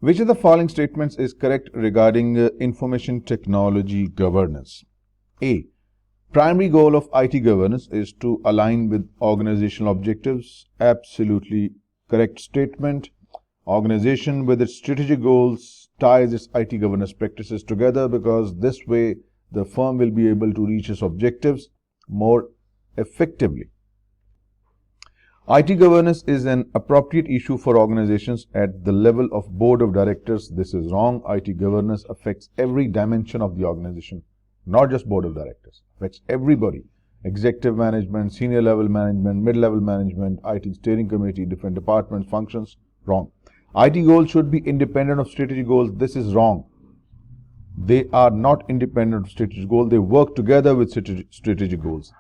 Which of the following statements is correct regarding information technology governance? A. Primary goal of IT governance is to align with organizational objectives. Absolutely correct statement. Organization with its strategic goals ties its IT governance practices together because this way the firm will be able to reach its objectives more effectively. IT governance is an appropriate issue for organizations at the level of board of directors. This is wrong. IT governance affects every dimension of the organization, not just board of directors. Affects everybody. Executive management, senior level management, mid-level management, IT steering committee, different departments, functions. Wrong. IT goals should be independent of strategic goals. This is wrong. They are not independent of strategic goals. They work together with strategic goals.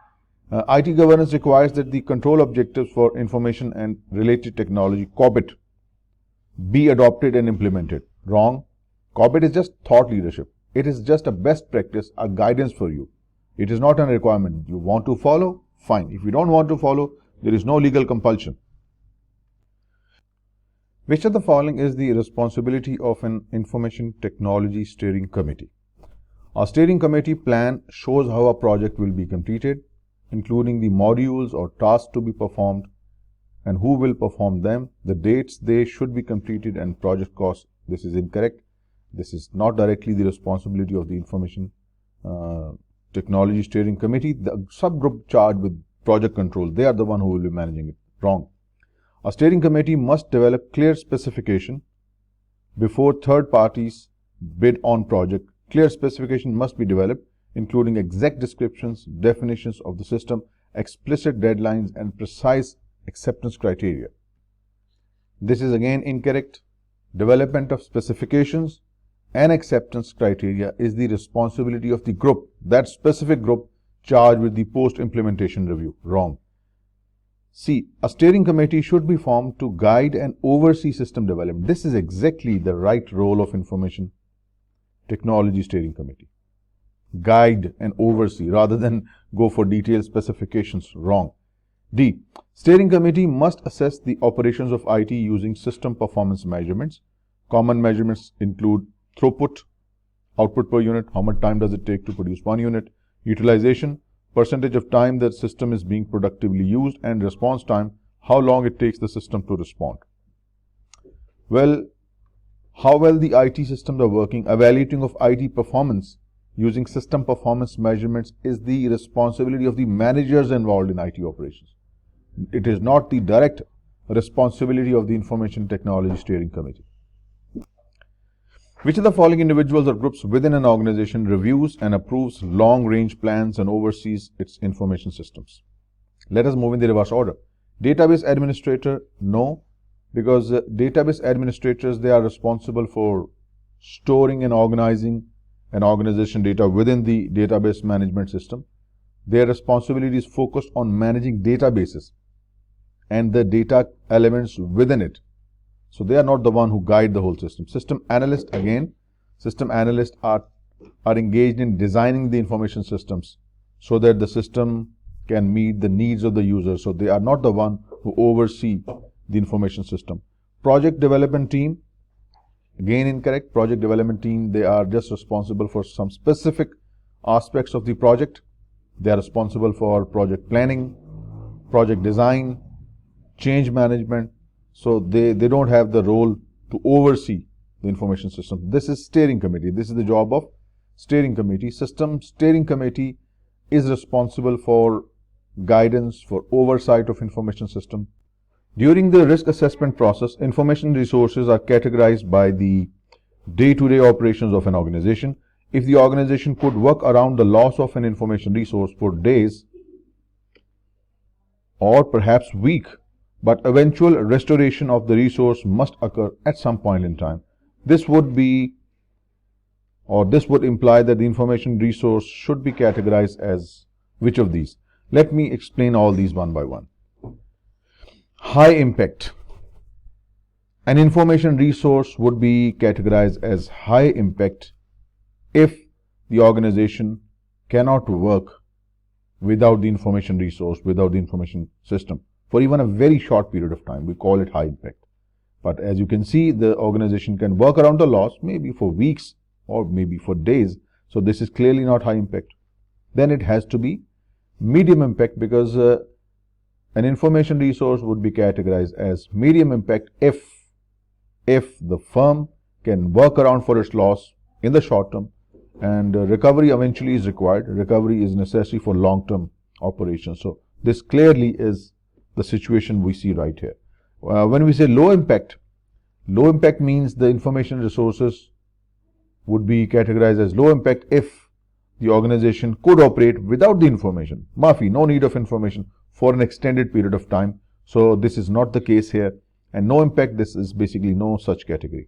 IT governance requires that the control objectives for information and related technology, COBIT, be adopted and implemented. Wrong. COBIT is just thought leadership. It is just a best practice, a guidance for you. It is not a requirement. You want to follow? Fine. If you don't want to follow, there is no legal compulsion. Which of the following is the responsibility of an information technology steering committee? A steering committee plan shows how a project will be completed, including the modules or tasks to be performed and who will perform them, the dates they should be completed, and project costs. This is incorrect. This is not directly the responsibility of the information technology steering committee. The subgroup charged with project control, they are the one who will be managing it. Wrong. A steering committee must develop clear specification before third parties bid on project. Clear specification must be developed, including exact descriptions, definitions of the system, explicit deadlines, and precise acceptance criteria. This is again incorrect. Development of specifications and acceptance criteria is the responsibility of the group, that specific group charged with the post-implementation review. Wrong. C. A steering committee should be formed to guide and oversee system development. This is exactly the right role of information technology steering committee. Guide and oversee rather than go for detailed specifications. Wrong. D. Steering committee must assess the operations of IT using system performance measurements. Common measurements include throughput, output per unit, how much time does it take to produce one unit, utilization, percentage of time that system is being productively used, and response time, how long it takes the system to respond. Well, how well the IT systems are working, evaluating of IT performance using system performance measurements is the responsibility of the managers involved in IT operations. It is not the direct responsibility of the Information Technology Steering Committee. Which of the following individuals or groups within an organization reviews and approves long-range plans and oversees its information systems? Let us move in the reverse order. Database administrator, no, because database administrators, they are responsible for storing and organizing an organization data within the database management system. Their responsibility is focused on managing databases and the data elements within it. So they are not the one who guide the whole system. System analysts, again, system analysts are engaged in designing the information systems so that the system can meet the needs of the user. So they are not the one who oversee the information system. Project development team, again incorrect. Project development team, they are just responsible for some specific aspects of the project. They are responsible for project planning, project design, change management. So they don't have the role to oversee the information system. This is steering committee. This is the job of steering committee. System steering committee is responsible for guidance, for oversight of information system. During the risk assessment process, information resources are categorized by the day-to-day operations of an organization. If the organization could work around the loss of an information resource for days or perhaps weeks, but eventual restoration of the resource must occur at some point in time. This would imply that the information resource should be categorized as which of these? Let me explain all these one by one. High impact. An information resource would be categorized as high impact if the organization cannot work without the information resource, without the information system, for even a very short period of time. We call it high impact. But as you can see, the organization can work around the loss maybe for weeks or maybe for days. So this is clearly not high impact. Then it has to be medium impact, because an information resource would be categorized as medium impact if the firm can work around for its loss in the short term, and recovery eventually is required. Recovery is necessary for long-term operations. So this clearly is the situation we see right here. When we say low impact means the information resources would be categorized as low impact if the organization could operate without the information. Maafi, no need of information for an extended period of time. So this is not the case here. And no impact, this is basically no such category.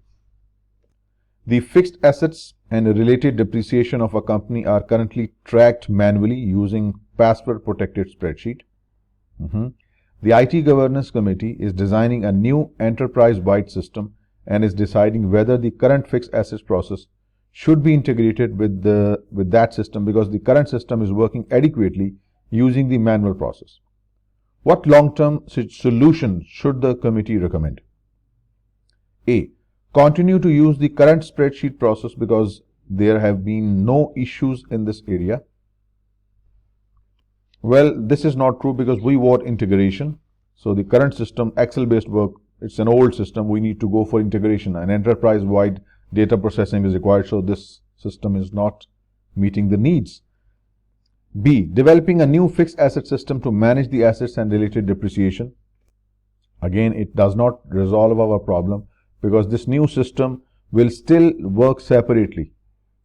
The fixed assets and related depreciation of a company are currently tracked manually using password protected spreadsheet. The IT governance committee is designing a new enterprise-wide system and is deciding whether the current fixed assets process should be integrated with that system, because the current system is working adequately using the manual process. What long-term solution should the committee recommend? A. Continue to use the current spreadsheet process because there have been no issues in this area. Well, this is not true, because we want integration. So the current system, Excel-based work, it's an old system. We need to go for integration. An enterprise-wide data processing is required, so this system is not meeting the needs. B. Developing a new fixed asset system to manage the assets and related depreciation. Again, it does not resolve our problem, because this new system will still work separately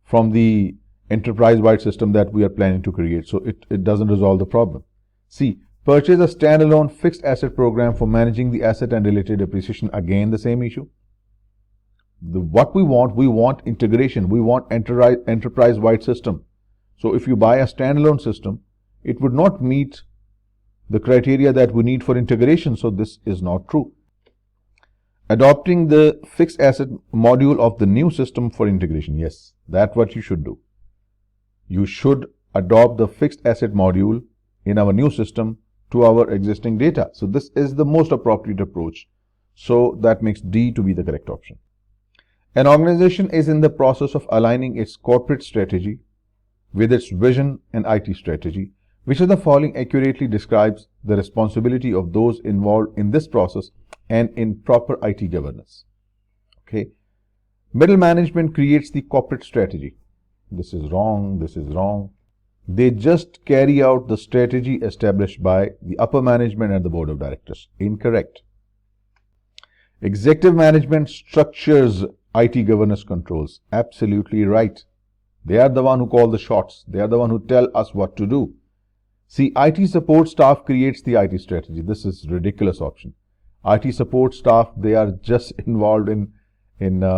from the enterprise-wide system that we are planning to create. So it doesn't resolve the problem. C. Purchase a standalone fixed asset program for managing the asset and related depreciation. Again, the same issue. What we want integration. We want enterprise-wide system. So if you buy a standalone system, it would not meet the criteria that we need for integration. So this is not true. Adopting the fixed asset module of the new system for integration. Yes, that's what you should do. You should adopt the fixed asset module in our new system to our existing data. So this is the most appropriate approach. So that makes D to be the correct option. An organization is in the process of aligning its corporate strategy with its vision and IT strategy. Which of the following accurately describes the responsibility of those involved in this process and in proper IT governance? Okay. Middle management creates the corporate strategy. This is wrong. This is wrong. They just carry out the strategy established by the upper management and the board of directors. Incorrect. Executive management structures IT governance controls. Absolutely right. They are the one who call the shots. They are the one who tell us what to do. See, IT support staff creates the IT strategy. This is ridiculous option. IT support staff, they are just involved in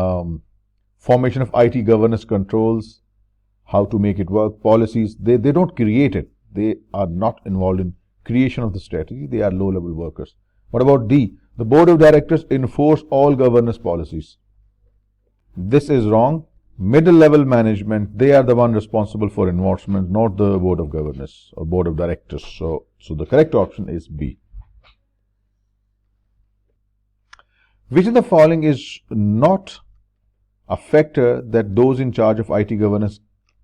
formation of IT governance controls, how to make it work, policies. They don't create it. They are not involved in creation of the strategy. They are low-level workers. What about D? The board of directors enforce all governance policies. This is wrong. Middle level management, they are the one responsible for enforcement, not the board of governors or board of directors. So the correct option is B. Which of the following is not a factor that those in charge of IT governance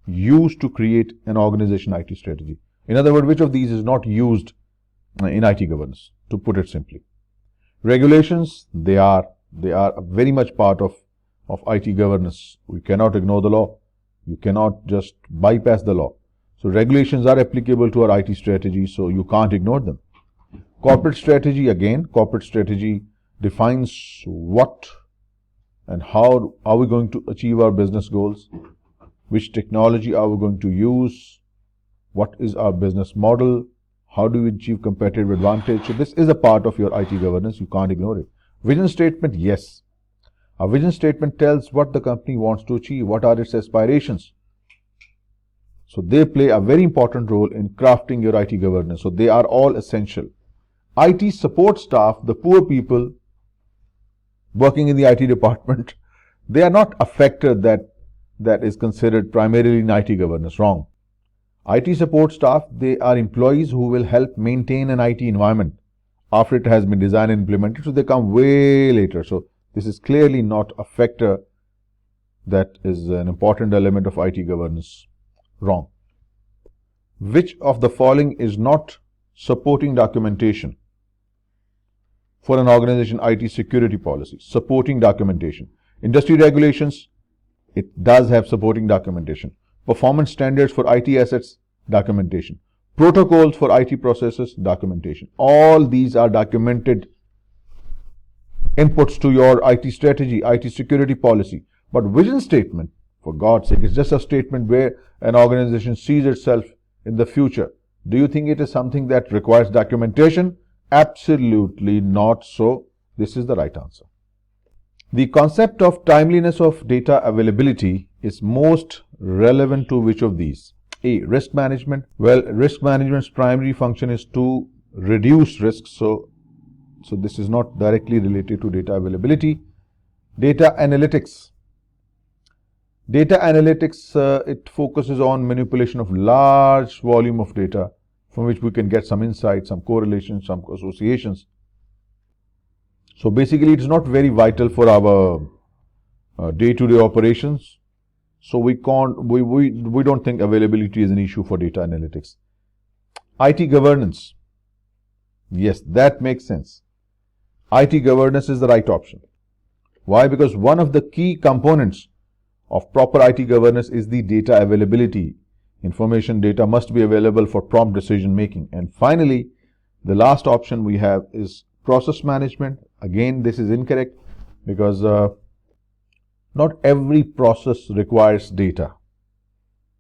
use to create an organization IT strategy? In other words, which of these is not used in IT governance, to put it simply? Regulations, they are very much part of IT governance. We cannot ignore the law. You cannot just bypass the law. So regulations are applicable to our IT strategy, so you can't ignore them. Corporate strategy, again, corporate strategy defines what and how are we going to achieve our business goals, which technology are we going to use, what is our business model, how do we achieve competitive advantage. So this is a part of your IT governance. You can't ignore it. Vision statement, yes. A vision statement tells what the company wants to achieve, what are its aspirations. So they play a very important role in crafting your IT governance. So they are all essential. IT support staff, the poor people working in the IT department, they are not a factor that is considered primarily in IT governance. Wrong. IT support staff, they are employees who will help maintain an IT environment after it has been designed and implemented. So they come way later. So This is clearly not a factor that is an important element of IT governance. Wrong. Which of the following is not supporting documentation for an organization IT security policy? Supporting documentation. Industry regulations, it does have supporting documentation. Performance standards for IT assets, documentation. Protocols for IT processes, documentation. All these are documented inputs to your IT strategy, IT security policy. But vision statement, for God's sake, it's just a statement where an organization sees itself in the future. Do you think it is something that requires documentation? Absolutely not so. This is the right answer. The concept of timeliness of data availability is most relevant to which of these? A. Risk management. Well, risk management's primary function is to reduce risks. So this is not directly related to data availability. Data analytics. Data analytics, it focuses on manipulation of large volume of data from which we can get some insights, some correlations, some associations. So basically, it's not very vital for our day-to-day operations. So we don't think availability is an issue for data analytics. IT governance. Yes, that makes sense. IT governance is the right option. Why? Because one of the key components of proper IT governance is the data availability. Information data must be available for prompt decision making. And finally, the last option we have is process management. Again, this is incorrect because not every process requires data.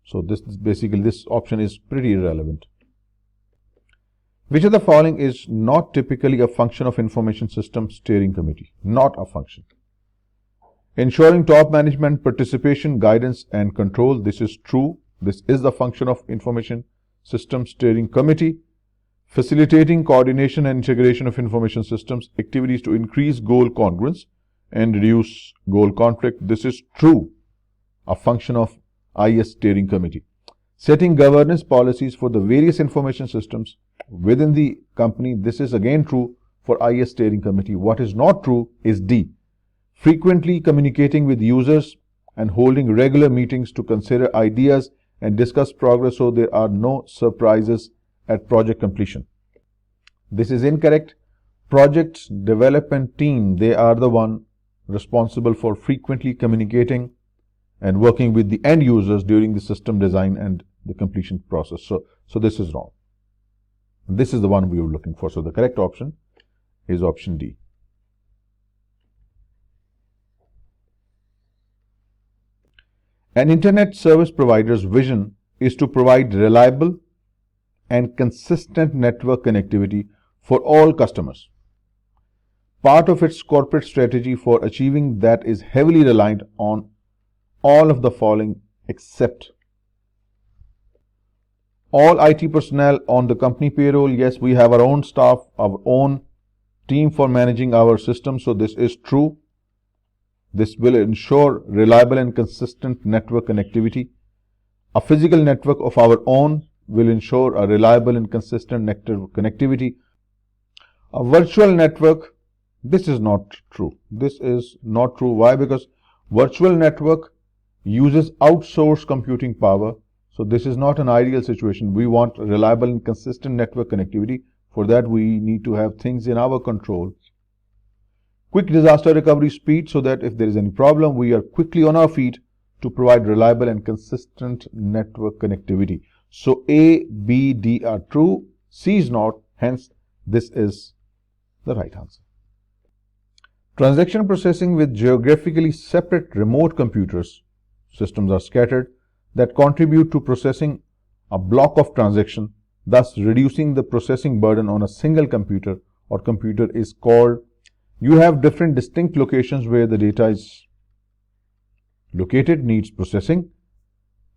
So this option is pretty irrelevant. Which of the following is not typically a function of Information Systems Steering Committee? Not a function. Ensuring top management participation, guidance and control. This is true. This is the function of Information Systems Steering Committee. Facilitating coordination and integration of information systems activities to increase goal congruence and reduce goal conflict. This is true. A function of IS Steering Committee. Setting governance policies for the various information systems within the company. This is again true for IS Steering Committee. What is not true is D. Frequently communicating with users and holding regular meetings to consider ideas and discuss progress so there are no surprises at project completion. This is incorrect. Project development team, they are the one responsible for frequently communicating and working with the end users during the system design and the completion process. So this is wrong. This is the one we were looking for. So the correct option is option D. An internet service provider's vision is to provide reliable and consistent network connectivity for all customers. Part of its corporate strategy for achieving that is heavily reliant on all of the following except all IT personnel on the company payroll. Yes, we have our own staff, our own team for managing our system. So this is true. This will ensure reliable and consistent network connectivity. A physical network of our own will ensure a reliable and consistent network connectivity. A virtual network, this is not true. This is not true. Why? Because virtual network uses outsourced computing power. So this is not an ideal situation. We want reliable and consistent network connectivity. For that, we need to have things in our control. Quick disaster recovery speed, so that if there is any problem, we are quickly on our feet to provide reliable and consistent network connectivity. So A, B, D are true, C is not, hence this is the right answer. Transaction processing with geographically separate remote computers, systems are scattered, that contribute to processing a block of transaction, thus reducing the processing burden on a single computer or computer is called. You have different distinct locations where the data is located, needs processing,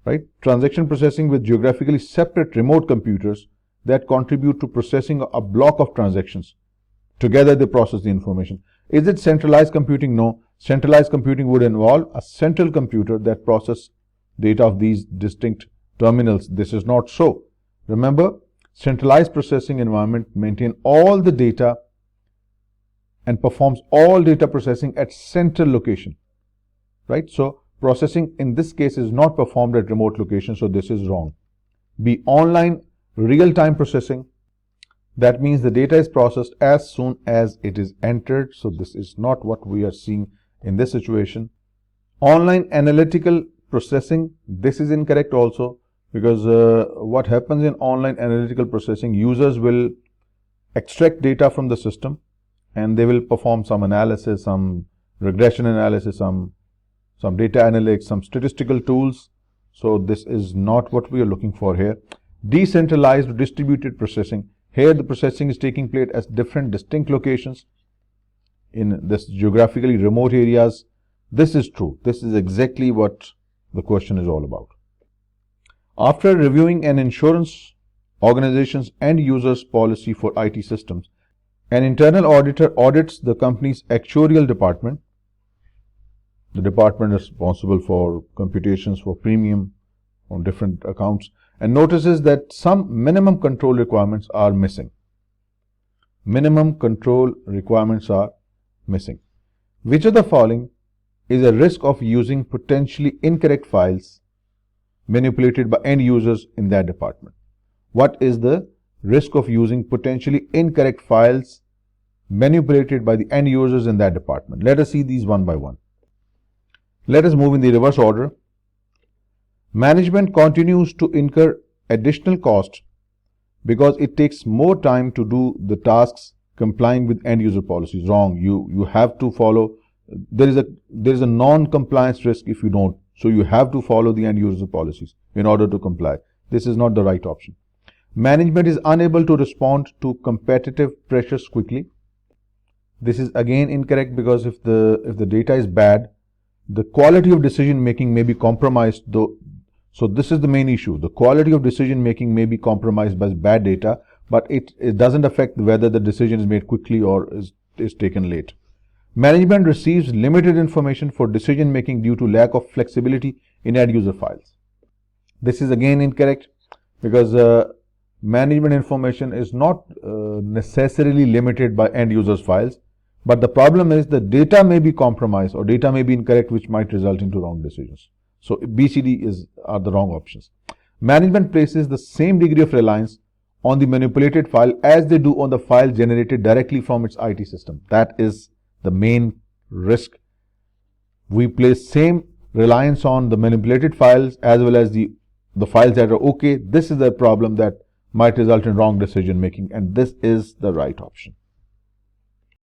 right? Transaction processing with geographically separate remote computers that contribute to processing a block of transactions. Together they process the information. Is it centralized computing? No. Centralized computing would involve a central computer that processes data of these distinct terminals. This is not so. Remember, centralized processing environment maintain all the data and performs all data processing at central location, right? So processing in this case is not performed at remote location, so this is wrong. B, online real-time processing. That means the data is processed as soon as it is entered, so this is not what we are seeing in this situation. Online analytical processing, this is incorrect also, because what happens in online analytical processing, users will extract data from the system and they will perform some analysis, some regression analysis, some data analytics, some statistical tools. So this is not what we are looking for here. Decentralized distributed processing. Here the processing is taking place at different distinct locations in this geographically remote areas. This is true. This is exactly what the question is all about. After reviewing an insurance organization's end users policy for IT systems, an internal auditor audits the company's actuarial department, the department responsible for computations for premium on different accounts, and notices that some minimum control requirements are missing. Minimum control requirements are missing. Which of the following is a risk of using potentially incorrect files manipulated by end users in that department? What is the risk of using potentially incorrect files manipulated by the end users in that department? Let us see these one by one. Let us move in the reverse order. Management continues to incur additional cost because it takes more time to do the tasks complying with end user policies. Wrong. You have to follow. There is a non-compliance risk if you don't. So you have to follow the end user policies in order to comply. This is not the right option. Management is unable to respond to competitive pressures quickly. This is again incorrect, because if the data is bad, the quality of decision making may be compromised though. So this is the main issue. The quality of decision making may be compromised by bad data, but it doesn't affect whether the decision is made quickly or is taken late. Management receives limited information for decision making due to lack of flexibility in end user files. This is again incorrect, because management information is not necessarily limited by end users files, but the problem is the data may be compromised or data may be incorrect, which might result into wrong decisions. So BCD are the wrong options. Management places the same degree of reliance on the manipulated file as they do on the file generated directly from its IT system. That is the main risk. We place same reliance on the manipulated files as well as the files that are okay. This is the problem that might result in wrong decision making, and this is the right option.